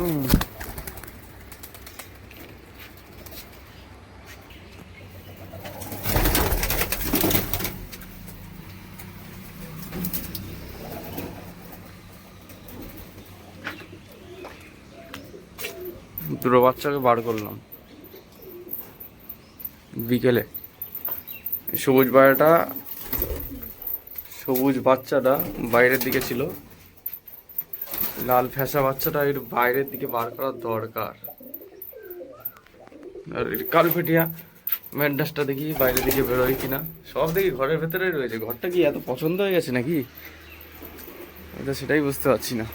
দুটো বাচ্চাকে বার করলাম বিকেলে। সবুজ বাচ্চাটা বাইরের দিকে ছিল, লাল ফ্যাসা বাচ্চাটা একটু বাইরের দিকে বার করা দরকার। আর কালপেটিয়া ম্যান্ডাসটা দেখি বাইরের দিকে বেরোয় কিনা। সব দেখি ঘরের ভেতরেই রয়েছে। ঘরটা কি এত পছন্দ হয়ে গেছে নাকি, এটা সেটাই বুঝতে পারছি না।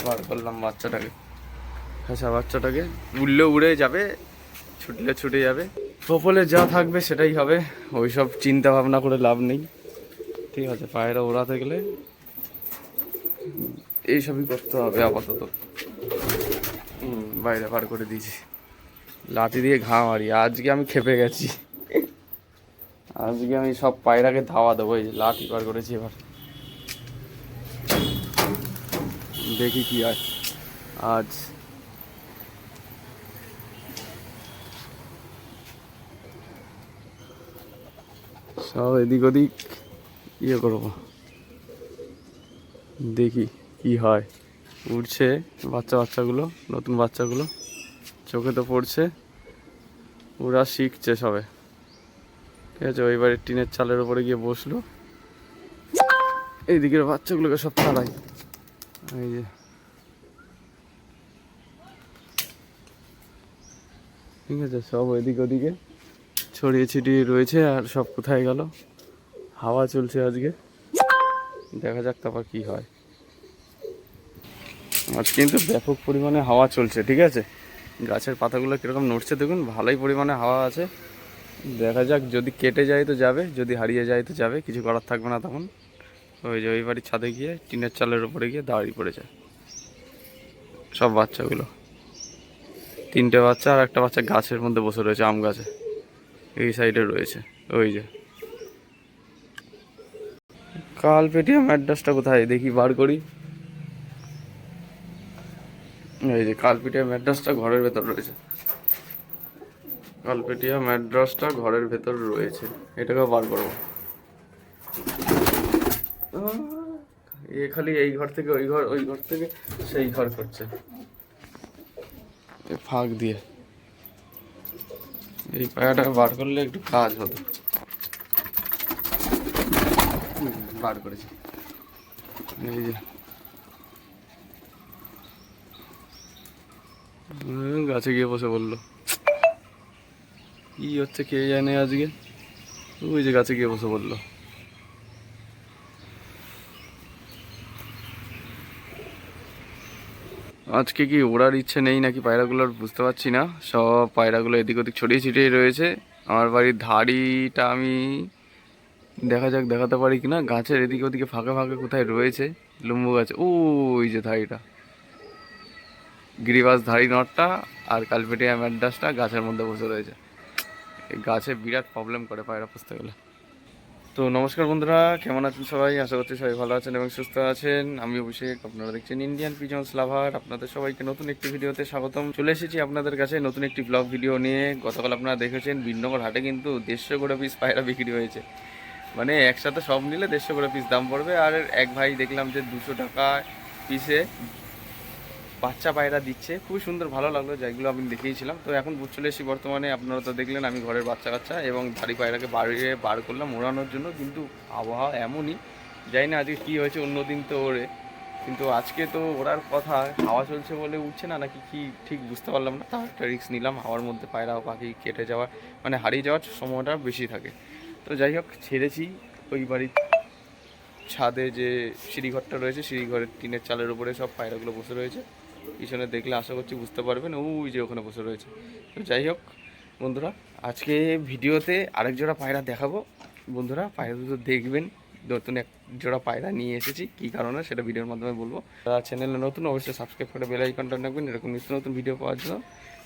বার করলাম বাচ্চাটাকে, ফ্যাসা বাচ্চাটাকে। উড়লে উড়ে যাবে, ছুটলে ছুটে যাবে, কপালে যা থাকবে সেটাই হবে। ওইসব চিন্তা ভাবনা করে লাভ নেই, ঠিক আছে? পায়রা ওড়াতে গেলে এইসবই করতে হবে আপাতত। বাইরে বার করে দিয়েছি, লাঠি দিয়ে ঘা মারি। আজকে আমি খেপে গেছি, আজকে আমি সব পায়রাকে ধাওয়া দেবো। এই লাঠি বার করেছি, এবার দেখি কি হয় আজ। সব এদিক ওদিক ইয়ে করবো, দেখি কি হয়। উঠছে বাচ্চাগুলো, নতুন বাচ্চাগুলো চোখে তো পড়ছে, ওরা শিখছে সবে, ঠিক আছে? ওই বাড়ির টিনের চালের উপরে গিয়ে বসলো। এই দিকের বাচ্চাগুলোকে সব তাড়াই, এই যে, ঠিক আছে? সব এদিক ওদিকে ছড়িয়ে ছিটিয়ে রয়েছে। আর সব কোথায় গেল? হাওয়া চলছে আজকে, দেখা যাক তারপর কি হয়। আজ কিন্তু ব্যাপক পরিমাণে হাওয়া চলছে, ঠিক আছে? গাছের পাতাগুলো কীরকম নড়ছে দেখুন, ভালোই পরিমাণে হাওয়া আছে। দেখা যাক, যদি কেটে যায় তো যাবে, যদি হারিয়ে যায় তো যাবে, কিছু করার থাকবে না তখন। ওই যে ওই বাড়ির ছাদে গিয়ে টিনের চালের উপরে গিয়ে দাঁড়িয়ে পড়েছে সব বাচ্চাগুলো। 3টে বাচ্চা আর একটা বাচ্চা গাছের মধ্যে বসে রয়েছে, আম গাছে এই সাইডে রয়েছে। ওই যে কালপেটিয়া ম্যাড্রাসটা কোথায় দেখি বার করি। এই যে কালপেটিয়া ম্যাড্রাসটা ঘরের ভেতর রয়েছে, কালপেটিয়া ম্যাড্রাসটা ঘরের ভেতর রয়েছে। এটাকেও বার করবো। এ খালি এই ঘর থেকে ওই ঘর, ওই ঘর থেকে সেই ঘর করছে ফাঁক দিয়ে। এই পায়াটাকে বার করলে একটু কাজ হতো। বার করেছি, এই যে গাছে গিয়ে বসে বললো। কি হচ্ছে কে জানে আজকে। ওই যে গাছে গিয়ে বসে বললো। আজকে কি ওড়ার ইচ্ছে নেই নাকি পায়রাগুলোর, বুঝতে পারছি না। সব পায়রাগুলো এদিক ওদিক ছড়িয়ে ছিটিয়ে রয়েছে। আমার বাড়ির ধাড়িটা আমি দেখা যাক দেখাতে পারি কিনা। গাছের এদিকে ওদিকে ফাঁকে ফাঁকে কোথায় রয়েছে লম্বু গাছ। ওই যে ধাড়িটা, গিরিবাস ধাড়ি নটটা আর কালপেটিয়া ম্যাড্রাসটা গাছের মধ্যে বসে রয়েছে। এই গাছে বিরাট প্রবলেম করে পায়রা পুষতে গেলে। তো নমস্কার বন্ধুরা, কেমন আছেন সবাই? আশা করছি সবাই ভালো আছেন এবং সুস্থ আছেন। আমি অভিষেক, আপনারা দেখছেন ইন্ডিয়ান পিজন্স লাভার। আপনাদের সবাইকে নতুন একটি ভিডিওতে স্বাগতম। চলে এসেছি আপনাদের কাছে নতুন একটি ব্লগ ভিডিও নিয়ে। গতকাল আপনারা দেখেছেন বিনগর হাটে কিন্তু 150 করে পিস পায়রা বিক্রি হয়েছে। মানে একসাথে সব নিলে 150 করে পিস দাম পড়বে। আর এক ভাই দেখলাম যে 200 টাকা পিসে বাচ্চা পায়রা দিচ্ছে, খুবই সুন্দর, ভালো লাগলো। যেগুলো আমি দেখিয়েছিলাম। তো এখন চলে এসেছি বর্তমানে, আপনারা তো দেখলেন আমি ঘরের বাচ্চা কাচ্চা এবং ধাড়ি পায়রাকে বাড়িয়ে বার করলাম ওড়ানোর জন্য। কিন্তু আবহাওয়া এমনই, জানি না আজকে কী হয়েছে। অন্যদিন তো ওড়ে, কিন্তু আজকে তো ওড়ার কথা। হাওয়া চলছে বলে উঠছে না নাকি কি ঠিক বুঝতে পারলাম না। তার একটা রিস্ক নিলাম। হাওয়ার মধ্যে পায়রা পাখি কেটে যাওয়ার মানে হারিয়ে যাওয়ার সময়টা বেশি থাকে। তো যাই হোক, ছেড়েছি। ওই বাড়ির ছাদে যে সিঁড়িঘরটা রয়েছে, সিঁড়িঘরের টিনের চালের উপরে সব পায়রাগুলো বসে রয়েছে। পিছনে দেখলে আশা করছি বুঝতে পারবেন, ওই যে ওখানে বসে রয়েছে। তো যাই হোক বন্ধুরা, আজকে ভিডিওতে আরেক জোড়া পায়রা দেখাবো। বন্ধুরা পায়রা দুটো দেখবেন, নতুন এক জোড়া পায়রা নিয়ে এসেছি। কী কারণে সেটা ভিডিওর মাধ্যমে বলবো। চ্যানেলে নতুন অবশ্যই সাবস্ক্রাইব করে বেল আইকনটা রাখবেন এরকম নিত্য নতুন ভিডিও পাওয়ার জন্য।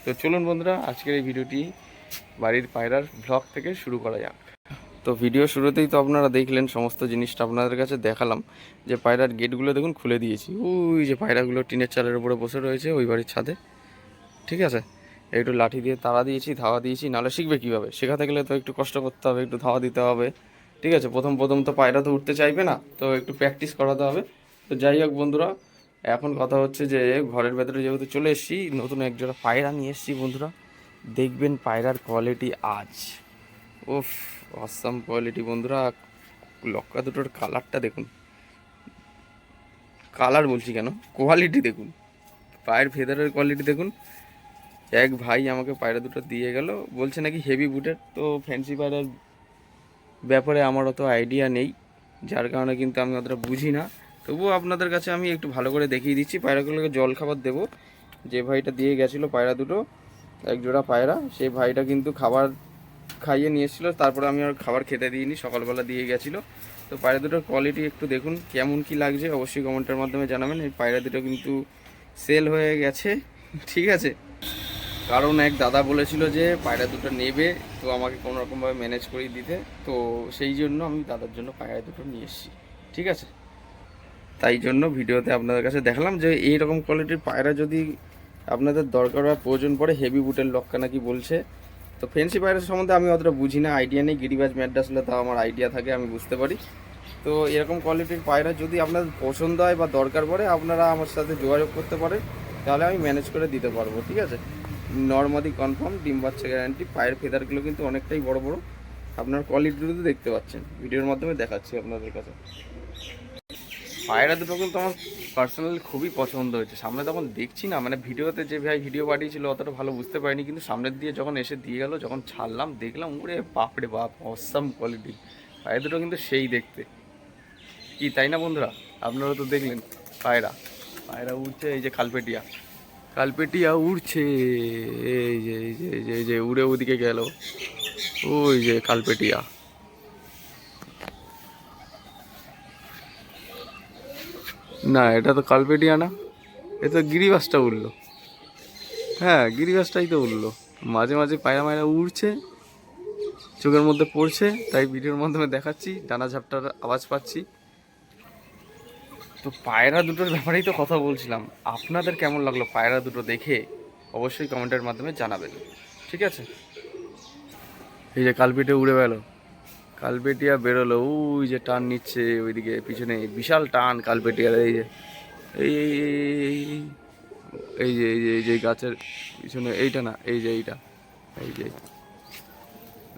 তো চলুন বন্ধুরা, আজকের এই ভিডিওটি বাড়ির পায়রার ব্লগ থেকে শুরু করা যাক। তো ভিডিও শুরুতেই তো আপনারা দেখলেন, সমস্ত জিনিসটা আপনাদের কাছে দেখালাম যে পায়রার গেটগুলো দেখুন খুলে দিয়েছি। ওই যে পায়রাগুলো টিনের চালের উপরে বসে রয়েছে ওই বাড়ির ছাদে, ঠিক আছে। একটু লাঠি দিয়ে তাড়া দিয়েছি, ধাওয়া দিয়েছি, নাহলে শিখবে কীভাবে? শেখাতে গেলে তো একটু কষ্ট করতে হবে, একটু ধাওয়া দিতে হবে, ঠিক আছে। প্রথম প্রথম তো পায়রা তো উঠতে চাইবে না, তো একটু প্র্যাকটিস করাতে হবে। তো যাই হোক বন্ধুরা, এখন কথা হচ্ছে যে ঘরের ভেতরে যেহেতু চলে এসেছি, নতুন একজোড়া পায়রা নিয়ে এসেছি বন্ধুরা। দেখবেন পায়রার কোয়ালিটি আজ, উফ, অসাম কোয়ালিটি বন্ধুরা। লক্কা দুটোর কালারটা দেখুন, কালার বলছি কেন, কোয়ালিটি দেখুন, পায়ের ফেদারের কোয়ালিটি দেখুন। এক ভাই আমাকে পায়রা দুটো দিয়ে গেল, বলছে নাকি হেভি বুটের। তো ফ্যান্সি পায়রার ব্যাপারে আমার অত আইডিয়া নেই, যার কারণে কিন্তু আমি অতটা বুঝি না। তবুও আপনাদের কাছে আমি একটু ভালো করে দেখিয়ে দিচ্ছি। পায়রাগুলোকে জল খাবার দেবো। যে ভাইটা দিয়ে গেছিলো পায়রা দুটো, এক জোড়া পায়রা, সেই ভাইটা কিন্তু খাবার খাইয়ে নিয়ে এসেছিলো, তারপরে আমি আর খাবার খেতে দিইনি, সকালবেলা দিয়ে গেছিলো। তো পায়রা দুটোর কোয়ালিটি একটু দেখুন, কেমন কি লাগছে অবশ্যই কমেন্টের মাধ্যমে জানাবেন। এই পায়রা দুটো কিন্তু সেল হয়ে গেছে, ঠিক আছে। কারণ এক দাদা বলেছিল যে পায়রা দুটো নেবে, তো আমাকে কোনো রকমভাবে ম্যানেজ করে দিতে, তো সেই জন্য আমি দাদার জন্য পায়রা দুটো নিয়ে এসেছি, ঠিক আছে। তাই জন্য ভিডিওতে আপনাদের কাছে দেখালাম যে এই রকম কোয়ালিটির পায়রা যদি আপনাদের দরকার বা প্রয়োজন পড়ে, হেভি বুটের লক্কা নাকি বলছে। তো ফেন্সি পায়রা সম্বন্ধে আমি অতটা বুঝি না, আইডিয়া নেই। গিরিবাজ ম্যাড্রাস হলে তাও আমার আইডিয়া থাকে, আমি বুঝতে পারি। তো এরকম কোয়ালিটির পায়রা যদি আপনাদের পছন্দ হয় বা দরকার পড়ে, আপনারা আমার সাথে যোগাযোগ করতে পারে, তাহলে আমি ম্যানেজ করে দিতে পারবো, ঠিক আছে। নর্মালি কনফার্ম, ডিম বাচ্চা গ্যারান্টি। পায়ের ফেদারগুলো কিন্তু অনেকটাই বড় বড়, আপনার কোয়ালিটিগুলো তো দেখতে পাচ্ছেন, ভিডিওর মাধ্যমে দেখাচ্ছি আপনাদের কাছে। পায়রা দুটো কিন্তু আমার পার্সোনালি খুবই পছন্দ হয়েছে। সামনে তখন দেখছি না, মানে ভিডিওতে যে ভাই ভিডিও পাঠিয়েছিল অতটা ভালো বুঝতে পারিনি, কিন্তু সামনের দিয়ে যখন এসে দিয়ে গেল, যখন ছাড়লাম দেখলাম, ওরে বাপরে বাপ, অসাম কোয়ালিটি। পায়রা দুটো কিন্তু সেই দেখতে কি, তাই না বন্ধুরা? আপনারা তো দেখলেন পায়রা, পায়রা উড়ছে। এই যে কালপেটিয়া, কালপেটিয়া উড়ছে, এই যে এই যে এই যে এই যে উড়ে ওদিকে গেল, ওই যে কালপেটিয়া। না, এটা তো কালপেটিয়া না, এ তো গিরিবাসটা উঠলো। হ্যাঁ, গিরিবাসটাই তো উঠলো। মাঝে মাঝে পায়রা মায়রা উড়ছে, চোখের মধ্যে পড়ছে, তাই ভিডিওর মাধ্যমে দেখাচ্ছি। ডানা ঝাপটার আওয়াজ পাচ্ছি। তো পায়রা দুটোর ব্যাপারেই তো কথা বলছিলাম। আপনাদের কেমন লাগলো পায়রা দুটো দেখে অবশ্যই কমেন্টের মাধ্যমে জানাবেন, ঠিক আছে। এই যে কালপিটে উড়ে গেল, কালপেটিয়া বেরোলো, ওই যে টান নিচ্ছে ওইদিকে পিছনে, বিশাল টান কালপেটিয়ার। এই যে এই এই এই যে এই যে এই যে গাছের পিছনে, এইটা না, এই যে এইটা, এই যে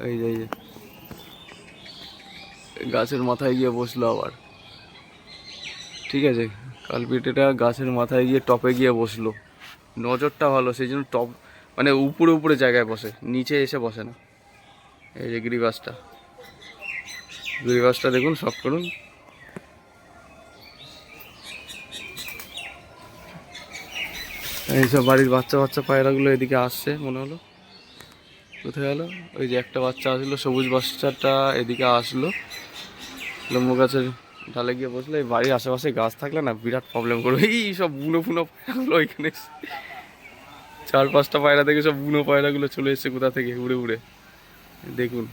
এই যে এই যে গাছের মাথায় গিয়ে বসলো আবার, ঠিক আছে। কালপিটেটা গাছের মাথায় গিয়ে টপে গিয়ে বসলো, নজরটা ভালো, সেই জন্য টপ মানে উপরে উপরে জায়গায় বসে, নিচে এসে বসে না। এই যে গিরিবাসটা, গিরিবাসটা দেখুন, সব করুন। এইসব বাড়ির বাচ্চা বাচ্চা পায়রাগুলো এদিকে আসছে মনে হলো, কোথায় গেল? ওই যে একটা বাচ্চা আসলো, সবুজ বাচ্চাটা এদিকে আসলো, লম্বু গাছের ডালে গিয়ে বসলো। এই বাড়ির আশেপাশে গাছ থাকলে না বিরাট প্রবলেম করবে। এই সব বুনো ফুনো পায়রাগুলো ওইখানে, 4-5টা পায়রা থেকে সব বুনো পায়রাগুলো চলে এসছে কোথা থেকে উড়ে উড়ে। দেখুন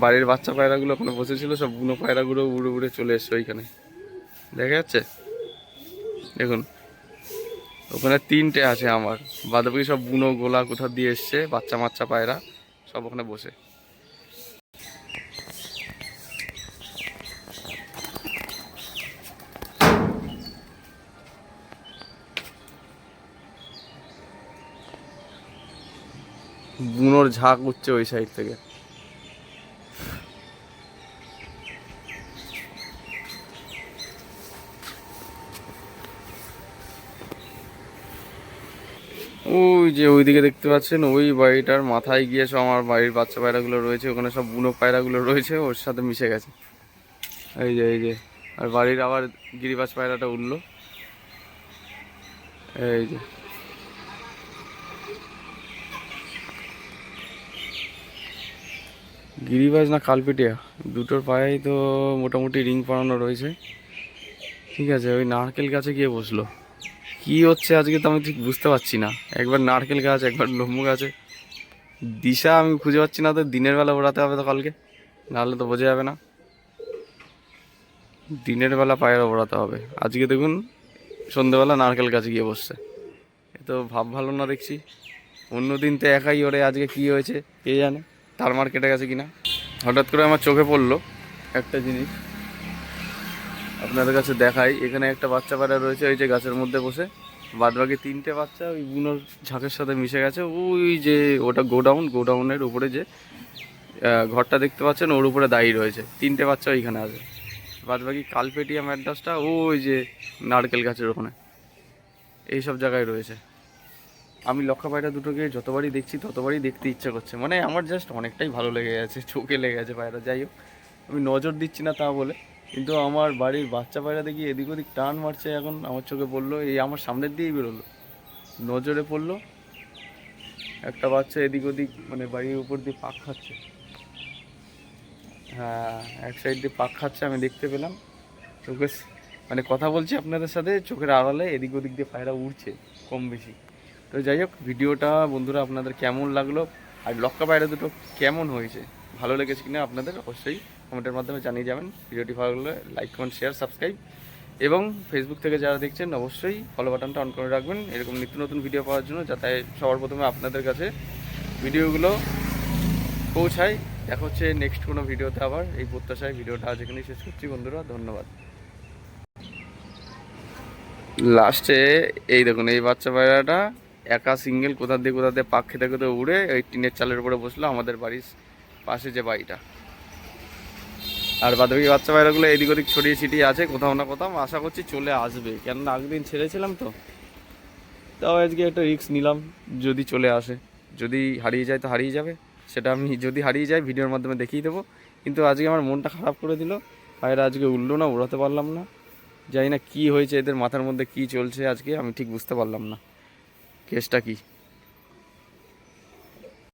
বাড়ির বাচ্চা পায়রাগুলো ওখানে বসেছিল, সব বুনো পায়রাগুলো উড়ে উড়ে চলে এসছে ওইখানে, দেখা যাচ্ছে দেখুন। ওখানে 3টে আছে আমার, বাদবাকি সব বুনো গোলা কোথা দিয়ে এসছে, বাচ্চা মাচ্চা পায়রা সব ওখানে বসে। বুনোর ঝাঁক উঠছে ওই সাইড থেকে। ওই যে ওইদিকে দেখতে পাচ্ছেন, ওই বাড়িটার মাথায় গিয়ে সব আমার বাড়ির বাচ্চা পায়রাগুলো রয়েছে, ওখানে সব বুনো পায়রাগুলো রয়েছে, ওর সাথে মিশে গেছে। এই যে এই যে, আর বাড়ির আবার গিরিবাজ পায়রাটা উঠলো, এই যে। গিরিবাজ না কালপেটিয়া, দুটোর পায়েই তো মোটামুটি রিং পরানো রয়েছে, ঠিক আছে। ওই নারকেল গাছে গিয়ে বসলো, কি হচ্ছে আজকে তো আমি ঠিক বুঝতে পারছি না। একবার নারকেল গাছ, একবার লম্বু গাছে, দিশা আমি খুঁজে পাচ্ছি না, তো দিনের বেলা ওড়াতে হবে তো কালকে, নাহলে তো বোঝা যাবে না। দিনের বেলা পায়রা ওড়াতে হবে। আজকে দেখুন সন্ধ্যেবেলা নারকেল গাছে গিয়ে বসছে, এ তো ভাব ভালো না দেখছি। অন্যদিন তো একাই ওরে, আজকে কি হয়েছে কে জানে, তার মার কেটে গেছে কিনা। হঠাৎ করে আমার চোখে পড়লো একটা জিনিস, আপনাদের কাছে দেখাই। এখানে একটা বাচ্চা পায়রা রয়েছে ওই যে গাছের মধ্যে বসে, বাদ বাকি 3টে বাচ্চা ওই বুনোর ঝাঁকের সাথে মিশে গেছে। ওই যে ওটা গোডাউনের উপরে যে ঘরটা দেখতে পাচ্ছেন ওর উপরে দাঁড়িয়ে রয়েছে, 3টে বাচ্চা ওইখানে আছে। বাদ বাকি কালপেটিয়া ম্যাড্রাসটা ওই যে নারকেল গাছের ওখানে, এইসব জায়গায় রয়েছে। আমি লক্ষা পায়রা দুটোকে যতবারই দেখছি ততবারই দেখতে ইচ্ছা করছে, মানে আমার জাস্ট অনেকটাই ভালো লেগে গেছে, চোখে লেগে গেছে পায়রা। যাই হোক, আমি নজর দিচ্ছি না তা বলে, কিন্তু আমার বাড়ির বাচ্চা পায়রা দেখি এদিক ওদিক টান মারছে। এখন আমার চোখে পড়লো, এই আমার সামনের দিয়েই বেরোলো, নজরে পড়লো একটা বাচ্চা এদিক ওদিক মানে বাড়ির উপর দিয়ে পাক খাচ্ছে। হ্যাঁ, এক সাইড দিয়ে পাক খাচ্ছে আমি দেখতে পেলাম। চোখে মানে কথা বলছি আপনাদের সাথে, চোখের আড়ালে এদিক ওদিক দিয়ে পায়রা উড়ছে কম বেশি। তো যাই হোক, ভিডিওটা বন্ধুরা আপনাদের কেমন লাগলো, আর লক্কা পায়রা দুটো কেমন হয়েছে, ভালো লেগেছে কিনা আপনাদের অবশ্যই কমেন্টের মাধ্যমে জানিয়ে যাবেন। ভিডিওটি ভালো লাগলে লাইক কমেন্ট শেয়ার সাবস্ক্রাইব, এবং ফেসবুক থেকে যারা দেখছেন অবশ্যই ফলো বাটনটা অন করে রাখবেন এরকম নিত্য নতুন ভিডিও পাওয়ার জন্য, যাতে সবার প্রথমে আপনাদের কাছে ভিডিওগুলো পৌঁছায়। দেখা হচ্ছে নেক্সট কোনো ভিডিওতে আবার, এই প্রত্যাশায় ভিডিওটা আজ এখানেই শেষ করছি বন্ধুরা, ধন্যবাদ। লাস্টে এই দেখুন এই বাচ্চা পায়রাটা একা সিঙ্গেল কোথা দিয়ে পাক খেতে খেতে উড়ে ওই টিনের চালের উপরে বসলো, আমাদের বাড়ির পাশে যে বাড়িটা। আর বাদবাকি বাচ্চা পায়রাগুলো এদিক ওদিক ছড়িয়ে ছিটিয়ে আছে কোথাও না কোথাও, আশা করছি চলে আসবে, কেননা আগের দিন ছেড়েছিলাম তো, তাও আজকে একটা রিস্ক নিলাম। যদি চলে আসে, যদি হারিয়ে যায় তো হারিয়ে যাবে, সেটা আমি যদি হারিয়ে যায় ভিডিওর মাধ্যমে দেখিয়ে দেবো। কিন্তু আজকে আমার মনটা খারাপ করে দিল, পায়রা আজকে উঠলো না, উড়াতে পারলাম না। জানি না কী হয়েছে, এদের মাথার মধ্যে কী চলছে আজকে আমি ঠিক বুঝতে পারলাম না, কেসটা কী।